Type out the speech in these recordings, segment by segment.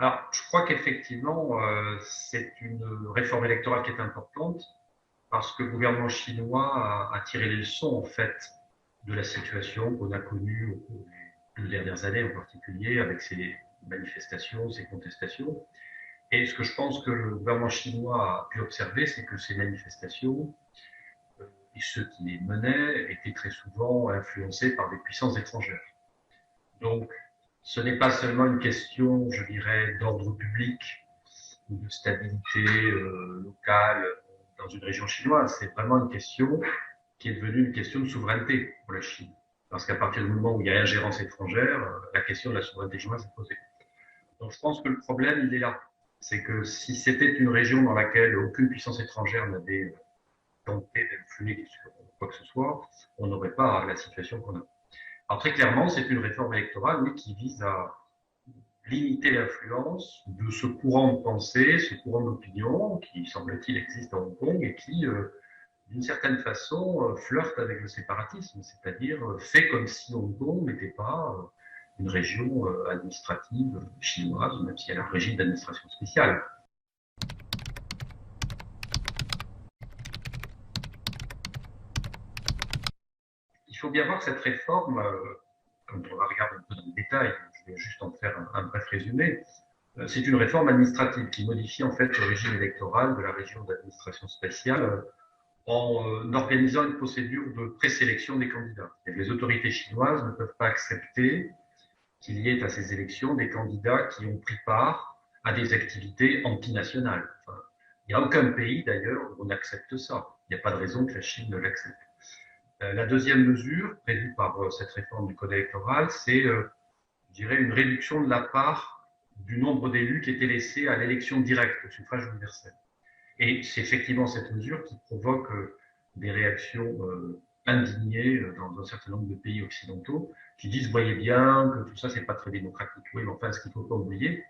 Alors, je crois qu'effectivement, c'est une réforme électorale qui est importante parce que le gouvernement chinois a tiré les leçons, en fait, de la situation qu'on a connue au cours des 2 dernières années en particulier, avec ces manifestations, ces contestations. Et ce que je pense que le gouvernement chinois a pu observer, c'est que ces manifestations et ceux qui les menaient étaient très souvent influencés par des puissances étrangères. Donc, ce n'est pas seulement une question, je dirais, d'ordre public ou de stabilité locale dans une région chinoise, c'est vraiment une question qui est devenue une question de souveraineté pour la Chine. Parce qu'à partir du moment où il y a ingérence étrangère, la question de la souveraineté chinoise est posée. Donc je pense que le problème, il est là. C'est que si c'était une région dans laquelle aucune puissance étrangère n'avait tenté d'influer sur quoi que ce soit, on n'aurait pas la situation qu'on a. Alors très clairement, c'est une réforme électorale, oui, qui vise à limiter l'influence de ce courant de pensée, ce courant d'opinion qui, semble-t-il, existe à Hong Kong et qui, d'une certaine façon, flirte avec le séparatisme, c'est-à-dire fait comme si Hong Kong n'était pas une région administrative chinoise, même si elle a un régime d'administration spéciale. Il faut bien voir que cette réforme, quand on la regarde un peu dans le détail, je vais juste en faire un bref résumé, c'est une réforme administrative qui modifie en fait le régime électoral de la région d'administration spéciale en organisant une procédure de présélection des candidats. Et les autorités chinoises ne peuvent pas accepter qu'il y ait à ces élections des candidats qui ont pris part à des activités antinationales. Enfin, il n'y a aucun pays d'ailleurs où on accepte ça. Il n'y a pas de raison que la Chine ne l'accepte. La deuxième mesure prévue par cette réforme du code électoral, c'est, je dirais, une réduction de la part du nombre d'élus qui étaient laissés à l'élection directe, au suffrage universel. Et c'est effectivement cette mesure qui provoque des réactions indignées dans un certain nombre de pays occidentaux qui disent, voyez bien que tout ça, c'est pas très démocratique. Oui, mais enfin, ce qu'il faut pas oublier,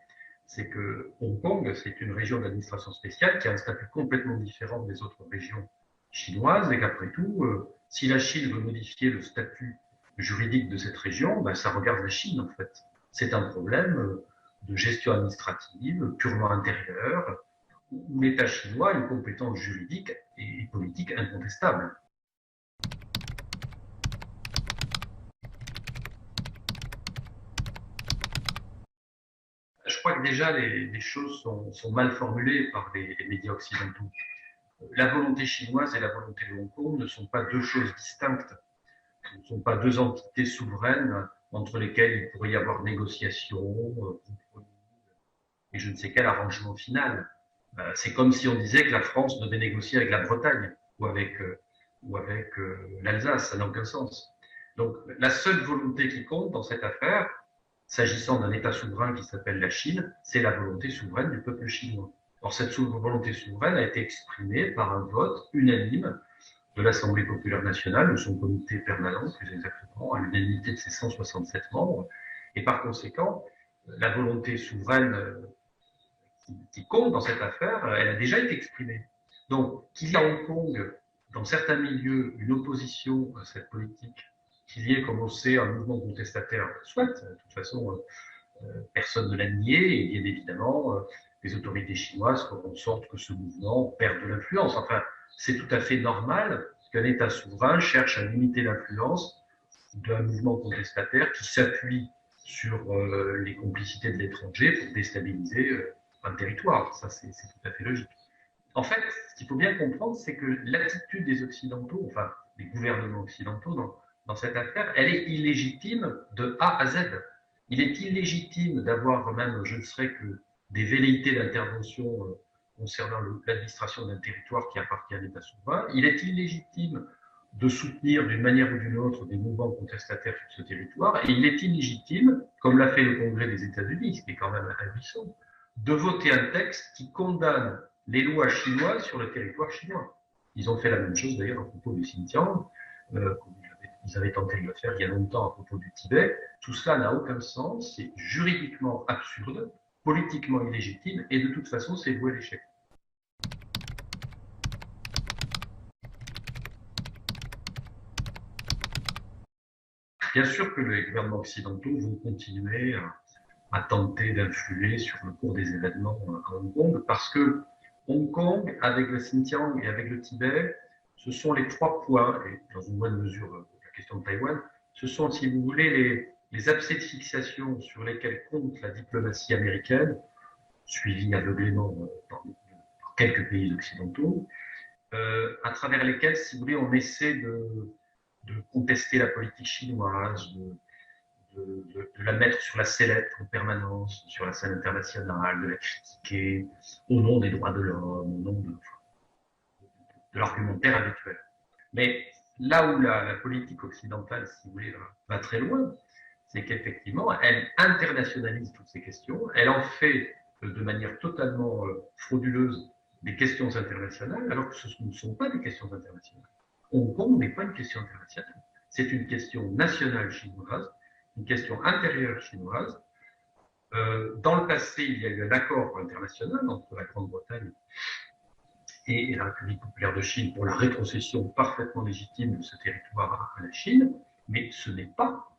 c'est que Hong Kong, c'est une région d'administration spéciale qui a un statut complètement différent des autres régions chinoises et qu'après tout, si la Chine veut modifier le statut juridique de cette région, ben, ça regarde la Chine en fait. C'est un problème de gestion administrative purement intérieure où l'État chinois a une compétence juridique et politique incontestable. Je crois que déjà les choses sont mal formulées par les médias occidentaux. La volonté chinoise et la volonté de Hong Kong ne sont pas deux choses distinctes, ce ne sont pas deux entités souveraines entre lesquelles il pourrait y avoir négociation, compromis et je ne sais quel arrangement final. C'est comme si on disait que la France devait négocier avec la Bretagne ou avec l'Alsace, ça n'a aucun sens. Donc la seule volonté qui compte dans cette affaire, s'agissant d'un État souverain qui s'appelle la Chine, c'est la volonté souveraine du peuple chinois. Or, cette volonté souveraine a été exprimée par un vote unanime de l'Assemblée populaire nationale, de son comité permanent, plus exactement, à l'unanimité de ses 167 membres. Et par conséquent, la volonté souveraine qui compte dans cette affaire, elle a déjà été exprimée. Donc, qu'il y a à Hong Kong, dans certains milieux, une opposition à cette politique, qu'il y ait, comme on sait, un mouvement contestataire, soit, de toute façon, personne ne l'a nié, et bien évidemment, les autorités chinoises feront en sorte que ce mouvement perde de l'influence. Enfin, c'est tout à fait normal qu'un État souverain cherche à limiter l'influence d'un mouvement contestataire qui s'appuie sur les complicités de l'étranger pour déstabiliser un territoire. Ça, c'est tout à fait logique. En fait, ce qu'il faut bien comprendre, c'est que l'attitude des Occidentaux, enfin des gouvernements occidentaux dans cette affaire, elle est illégitime de A à Z. Il est illégitime d'avoir même, je ne serais que des velléités d'intervention concernant l'administration d'un territoire qui appartient à l'État souverain. Il est illégitime de soutenir d'une manière ou d'une autre des mouvements contestataires sur ce territoire. Et il est illégitime, comme l'a fait le Congrès des États-Unis, ce qui est quand même ahurissant, de voter un texte qui condamne les lois chinoises sur le territoire chinois. Ils ont fait la même chose d'ailleurs à propos du Xinjiang, ils avaient tenté de le faire il y a longtemps à propos du Tibet. Tout cela n'a aucun sens, c'est juridiquement absurde, politiquement illégitime, et de toute façon, c'est voué à l'échec. Bien sûr que les gouvernements occidentaux vont continuer à tenter d'influer sur le cours des événements à Hong Kong, parce que Hong Kong, avec le Xinjiang et avec le Tibet, ce sont les trois points, et dans une bonne mesure la question de Taïwan, ce sont, si vous voulez, les abcès de fixation sur lesquels compte la diplomatie américaine, suivie aveuglément par quelques pays occidentaux, à travers lesquels, si vous voulez, on essaie de contester la politique chinoise, de la mettre sur la sellette en permanence, sur la scène internationale, de la critiquer au nom des droits de l'homme, au nom de l'argumentaire habituel. Mais là où la politique occidentale, si vous voulez, va très loin, c'est qu'effectivement, elle internationalise toutes ces questions, elle en fait de manière totalement frauduleuse des questions internationales, alors que ce ne sont pas des questions internationales. Hong Kong n'est pas une question internationale, c'est une question nationale chinoise, une question intérieure chinoise. Dans le passé, il y a eu un accord international entre la Grande-Bretagne et la République populaire de Chine pour la rétrocession parfaitement légitime de ce territoire à la Chine, mais ce n'est pas,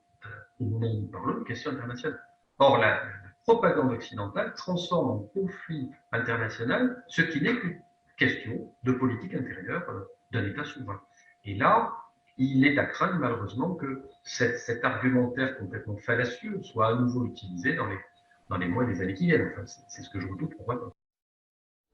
au moment où nous parlons, une question internationale. Or, la propagande occidentale transforme en conflit international ce qui n'est qu'une question de politique intérieure d'un État souverain. Et là, il est à craindre malheureusement que cet argumentaire complètement fallacieux soit à nouveau utilisé dans les mois et les années qui viennent. Enfin, c'est ce que je redoute pour moi.